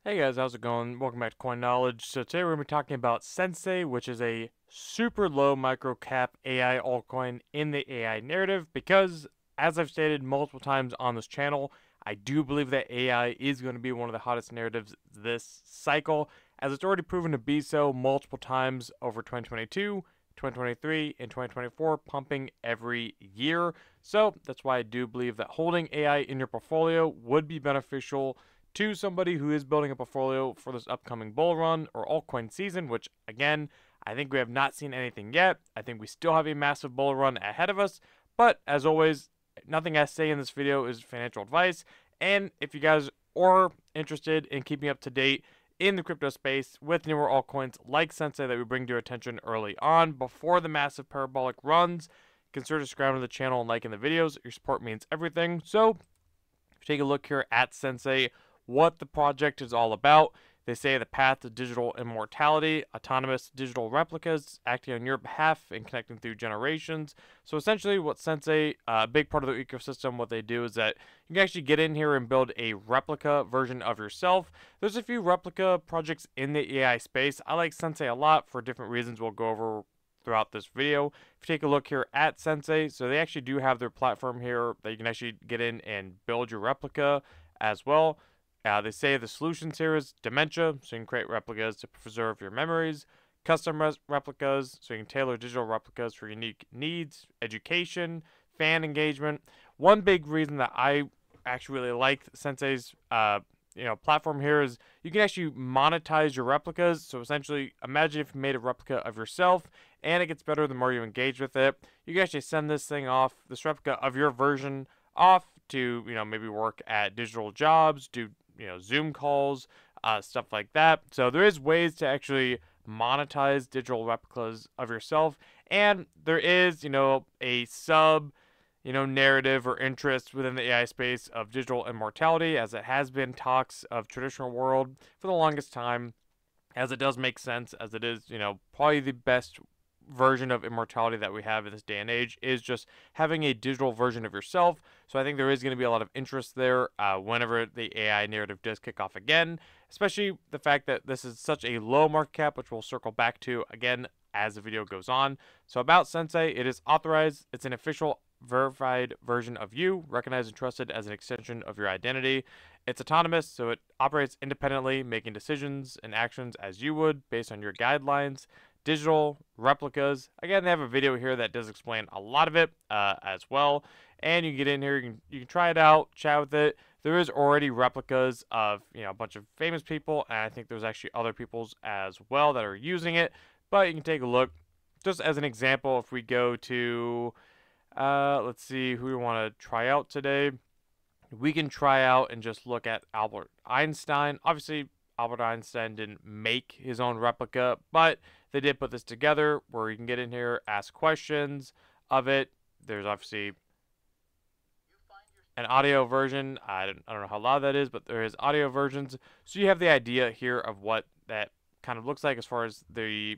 Hey guys, how's it going? Welcome back to Coin Knowledge. So today we're going to be talking about Sensay, which is a super low micro cap AI altcoin in the AI narrative because, as I've stated multiple times on this channel, I do believe that AI is going to be one of the hottest narratives this cycle, as it's already proven to be so multiple times over 2022, 2023, and 2024, pumping every year. So that's why I do believe that holding AI in your portfolio would be beneficial to somebody who is building a portfolio for this upcoming bull run or altcoin season, which again, I think we have not seen anything yet. I think we still have a massive bull run ahead of us. But as always, nothing I say in this video is financial advice. And if you guys are interested in keeping up to date in the crypto space with newer altcoins like Sensei that we bring to your attention early on before the massive parabolic runs, consider subscribing to the channel and liking the videos. Your support means everything. So, if you take a look here at Sensei, what the project is all about. They say the path to digital immortality, autonomous digital replicas acting on your behalf and connecting through generations. So essentially what Sensei, a big part of the ecosystem, what they do is that you can actually get in here and build a replica version of yourself. There's a few replica projects in the AI space. I like Sensei a lot for different reasons we'll go over throughout this video. If you take a look here at Sensei, so they actually do have their platform here that you can actually get in and build your replica as well. They say the solutions here is dementia, so you can create replicas to preserve your memories, custom replicas, so you can tailor digital replicas for unique needs, education, fan engagement. One big reason that I actually really like Sensei's platform here is you can actually monetize your replicas. So essentially, imagine if you made a replica of yourself and it gets better the more you engage with it. You can actually send this thing off, this replica of your version off to, maybe work at digital jobs, do Zoom calls, stuff like that. So there is ways to actually monetize digital replicas of yourself, and there is a sub narrative or interest within the AI space of digital immortality, as it has been talks of traditional world for the longest time, as it does make sense, as it is probably the best version of immortality that we have in this day and age is just having a digital version of yourself. So I think there is going to be a lot of interest there whenever the AI narrative does kick off again, especially the fact that this is such a low market cap, which we'll circle back to again as the video goes on. So about Sensei, it is authorized. It's an official verified version of you, recognized and trusted as an extension of your identity. It's autonomous, so it operates independently, making decisions and actions as you would based on your guidelines. Digital replicas. Again, they have a video here that does explain a lot of it as well. And you can get in here, you can try it out, chat with it. There is already replicas of a bunch of famous people, and I think there's actually other people's as well that are using it. But you can take a look. Just as an example, if we go to let's see who we want to try out today. We can try out and just look at Albert Einstein. Obviously, Albert Einstein didn't make his own replica, but they did put this together where you can get in here, ask questions of it. There's obviously an audio version. I don't know how loud that is, but there is audio versions. So you have the idea here of what that kind of looks like as far as the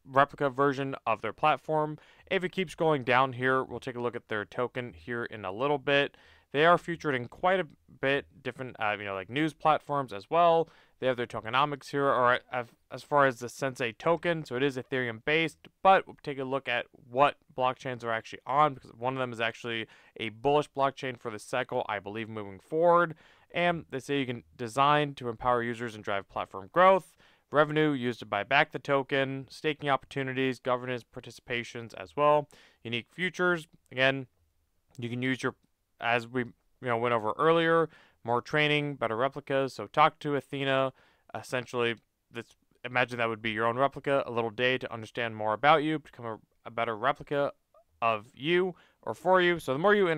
replica version of their platform. If it keeps scrolling down here, we'll take a look at their token here in a little bit. They are featured in quite a bit different, like news platforms as well. They have their tokenomics here, or as far as the Sensei token, so it is Ethereum based, but we'll take a look at what blockchains are actually on, because one of them is actually a bullish blockchain for the cycle, I believe, moving forward. And they say you can design to empower users and drive platform growth, revenue used to buy back the token, staking opportunities, governance participations as well, unique futures. Again, you can use your, as we went over earlier, more training, better replicas. So talk to Athena. Essentially, this, imagine that would be your own replica. A little day to understand more about you, become a better replica of you or for you. So the more you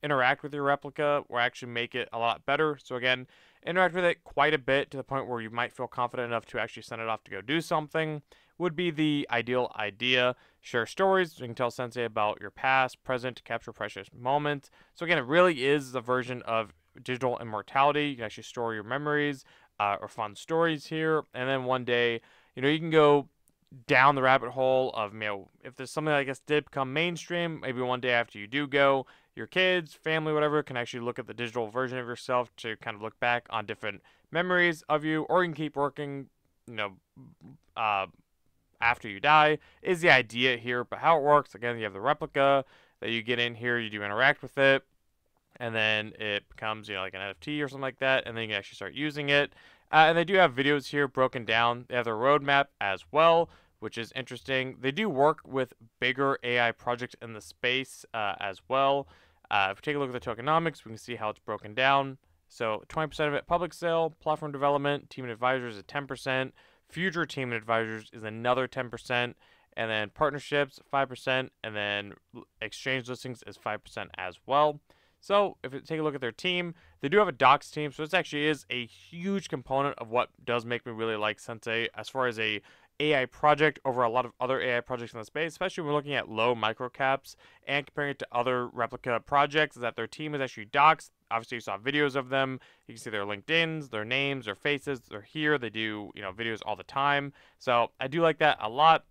interact with your replica will actually make it a lot better. So again, interact with it quite a bit to the point where you might feel confident enough to actually send it off to go do something would be the ideal idea. Share stories. You can tell Sensei about your past, present, to capture precious moments. So again, it really is the version of digital immortality. You can actually store your memories or fun stories here. And then one day, you can go down the rabbit hole of, if there's something I guess did become mainstream, maybe one day after you do go, your kids, family, whatever, can actually look at the digital version of yourself to kind of look back on different memories of you, or you can keep working, you know, uh, after you die, is the idea here. But how it works, again, you have the replica that you get in here, you do interact with it, and then it becomes, like an NFT or something like that, and then you can actually start using it. And they do have videos here broken down. They have their roadmap as well, which is interesting. They do work with bigger AI projects in the space as well. If we take a look at the tokenomics, we can see how it's broken down. So 20% of it public sale, platform development, team and advisors is 10%, future team and advisors is another 10%, and then partnerships 5%, and then exchange listings is 5% as well. So if you take a look at their team, they do have a docs team, so this actually is a huge component of what does make me really like Sensay as far as a AI project over a lot of other AI projects in the space, especially when we're looking at low microcaps and comparing it to other replica projects, is that their team is actually docs. Obviously, you saw videos of them. You can see their LinkedIns, their names, their faces. They're here. They do, videos all the time. So I do like that a lot.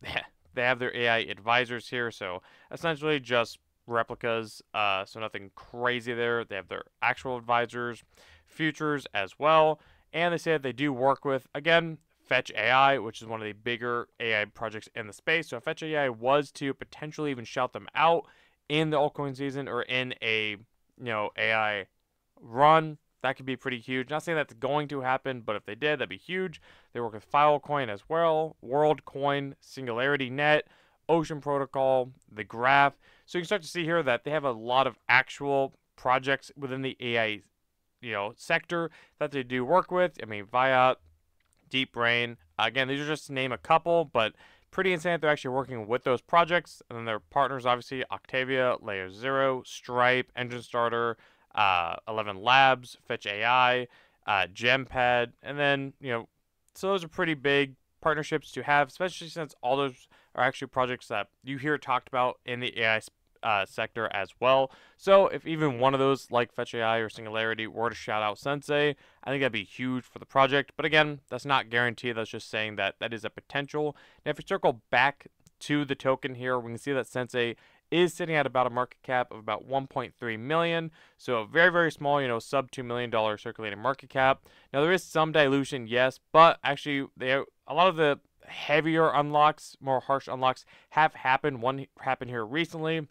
They have their AI advisors here, so essentially just replicas, so nothing crazy there. They have their actual advisors, futures as well, and they say that they do work with, again, Fetch AI, which is one of the bigger AI projects in the space. So if Fetch AI was to potentially even shout them out in the altcoin season or in a AI run, that could be pretty huge. Not saying that's going to happen, but if they did, that'd be huge. They work with Filecoin as well, WorldCoin, Singularity Net, Ocean Protocol, the Graph. So you can start to see here that they have a lot of actual projects within the AI, sector that they do work with. I mean, Viat, Deep Brain. Again, these are just to name a couple, but pretty insane that they're actually working with those projects. And then their partners, obviously, Octavia, Layer Zero, Stripe, Engine Starter, 11 Labs, Fetch AI, Gempad, and then, so those are pretty big partnerships to have, especially since all those are actually projects that you hear talked about in the AI sector as well. So if even one of those, like Fetch AI or Singularity, were to shout out Sensay, I think that'd be huge for the project. But again, that's not guaranteed. That's just saying that that is a potential. Now, if we circle back to the token here, we can see that Sensay is sitting at about a market cap of about 1.3 million. So very, very small, sub $2 million circulating market cap. Now there is some dilution, yes, but actually a lot of the heavier unlocks, more harsh unlocks have happened. One happened here recently.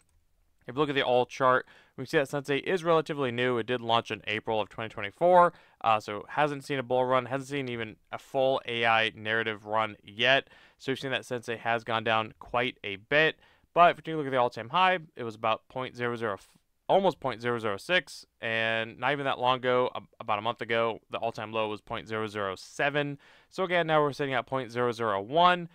If you look at the alt chart, we can see that Sensay is relatively new. It did launch in April of 2024, so hasn't seen a bull run, hasn't seen even a full AI narrative run yet. So we've seen that Sensay has gone down quite a bit. But if you take a look at the all-time high, it was about almost 0.006, and not even that long ago, about a month ago, the all-time low was 0.007. So again, now we're sitting at 0.001.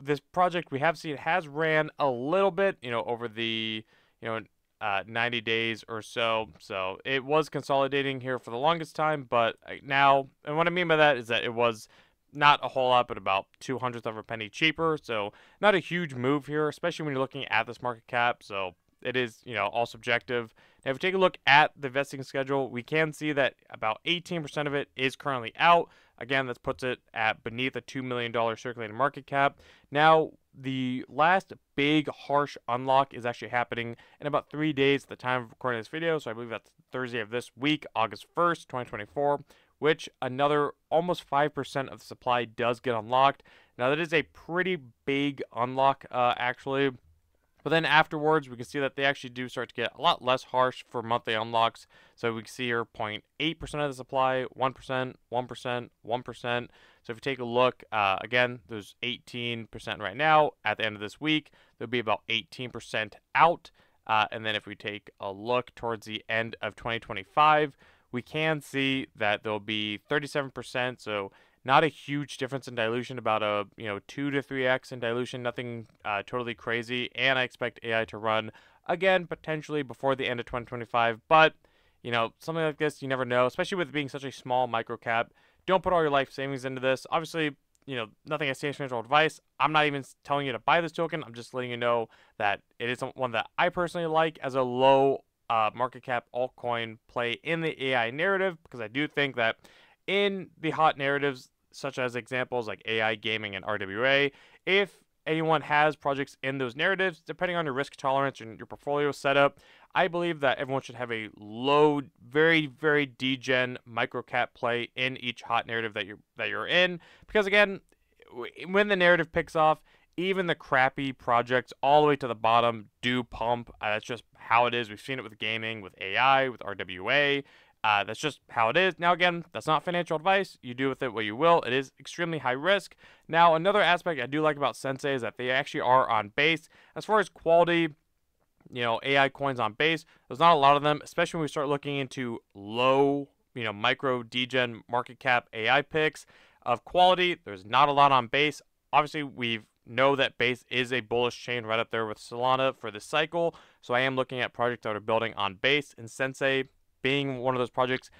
This project we have seen has ran a little bit, over the 90 days or so. So it was consolidating here for the longest time, but now, and what I mean by that is that it was not a whole lot, but about 2/100th of a penny cheaper. So not a huge move here, especially when you're looking at this market cap. So it is, all subjective. Now, if we take a look at the vesting schedule, we can see that about 18% of it is currently out. Again, that puts it at beneath a $2 million circulating market cap. Now, the last big harsh unlock is actually happening in about 3 days at the time of recording this video. So I believe that's Thursday of this week, August 1st, 2024, which another almost 5% of the supply does get unlocked. Now, that is a pretty big unlock, actually. But then afterwards, we can see that they actually do start to get a lot less harsh for monthly unlocks. So we can see here 0.8% of the supply, 1%, 1%, 1%. So if you take a look, again, there's 18% right now. At the end of this week, there'll be about 18% out. And then if we take a look towards the end of 2025, we can see that there'll be 37%. So not a huge difference in dilution, about a 2 to 3x in dilution, nothing totally crazy. And I expect AI to run again potentially before the end of 2025. But something like this, you never know, especially with it being such a small micro cap. Don't put all your life savings into this. Obviously, nothing as financial advice. I'm not even telling you to buy this token. I'm just letting you know that it is one that I personally like as a low market cap altcoin play in the AI narrative, because I do think that in the hot narratives, such as examples like AI, gaming, and RWA, if anyone has projects in those narratives, depending on your risk tolerance and your portfolio setup, I believe that everyone should have a low, very, very degen microcap play in each hot narrative that you're in. Because again, when the narrative picks off, even the crappy projects all the way to the bottom do pump. That's just how it is. We've seen it with gaming, with AI, with RWA. That's just how it is. Now, again, that's not financial advice. You do with it what you will. It is extremely high risk. Now, another aspect I do like about Sensay is that they actually are on base. As far as quality, AI coins on base, there's not a lot of them, especially when we start looking into low, micro degen market cap AI picks of quality. There's not a lot on base. Obviously, we know that base is a bullish chain right up there with Solana for this cycle. So I am looking at projects that are building on base, and Sensay being one of those projects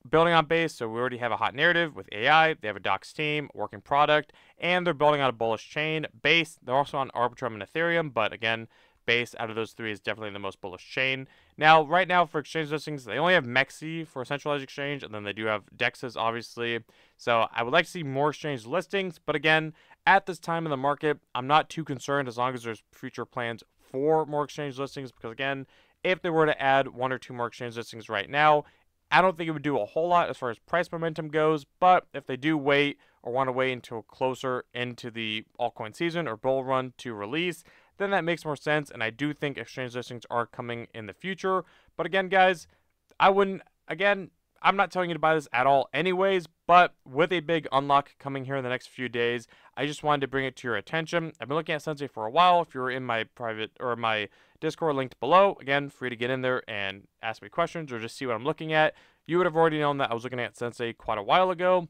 building on base. So we already have a hot narrative with AI. They have a docs team, working product, and they're building on a bullish chain. Base, they're also on Arbitrum and Ethereum, but again, base out of those three is definitely the most bullish chain. Now, right now for exchange listings, they only have Mexi for a centralized exchange, and then they do have DEXs, obviously. So I would like to see more exchange listings, but again, at this time in the market, I'm not too concerned as long as there's future plans for more exchange listings, because again, if they were to add 1 or 2 more exchange listings right now, I don't think it would do a whole lot as far as price momentum goes, but if they do wait or want to wait until closer into the altcoin season or bull run to release, then that makes more sense, and I do think exchange listings are coming in the future. But again, guys, I'm not telling you to buy this at all anyways, but with a big unlock coming here in the next few days, I just wanted to bring it to your attention. I've been looking at Sensay for a while. If you're in my private or my Discord linked below, again, free to get in there and ask me questions or just see what I'm looking at. You would have already known that I was looking at Sensay quite a while ago.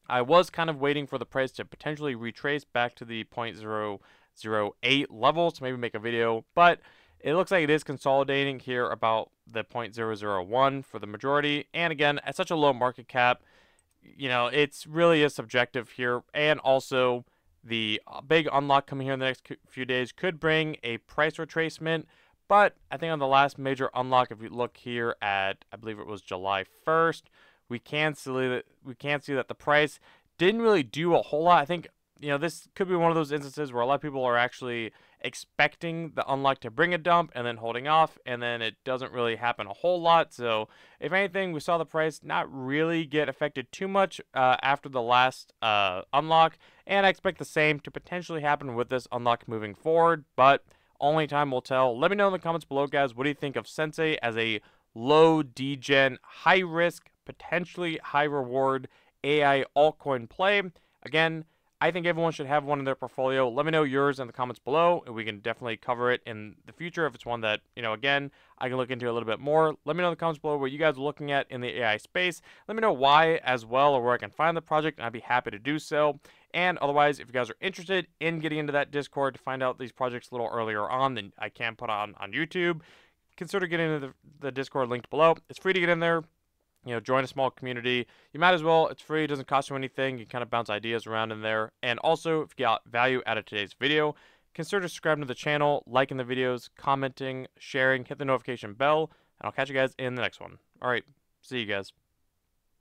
I was kind of waiting for the price to potentially retrace back to the 0.008 level to maybe make a video, but it looks like it is consolidating here about the 0.001 for the majority. And again, at such a low market cap, it's really a subjective here. And also, the big unlock coming here in the next few days could bring a price retracement. But I think on the last major unlock, if you look here at, I believe it was July 1st, we can see that the price didn't really do a whole lot. I think this could be one of those instances where a lot of people are actually expecting the unlock to bring a dump and then holding off, and then it doesn't really happen a whole lot. So if anything, we saw the price not really get affected too much after the last unlock, and I expect the same to potentially happen with this unlock moving forward, but only time will tell. Let me know in the comments below, guys, what do you think of Sensay as a low degen, high risk, potentially high reward AI altcoin play? Again, I think everyone should have one in their portfolio. Let me know yours in the comments below, and we can definitely cover it in the future if it's one that, again, I can look into a little bit more. Let me know in the comments below what you guys are looking at in the AI space. Let me know why as well, or where I can find the project, and I'd be happy to do so. And otherwise, if you guys are interested in getting into that Discord to find out these projects a little earlier on than I can put on YouTube, consider getting into the Discord linked below. It's free to get in there. Join a small community. You might as well. It's free. It doesn't cost you anything. You kind of bounce ideas around in there. And also, if you got value out of today's video, consider subscribing to the channel, liking the videos, commenting, sharing, hit the notification bell, and I'll catch you guys in the next one. All right. See you guys.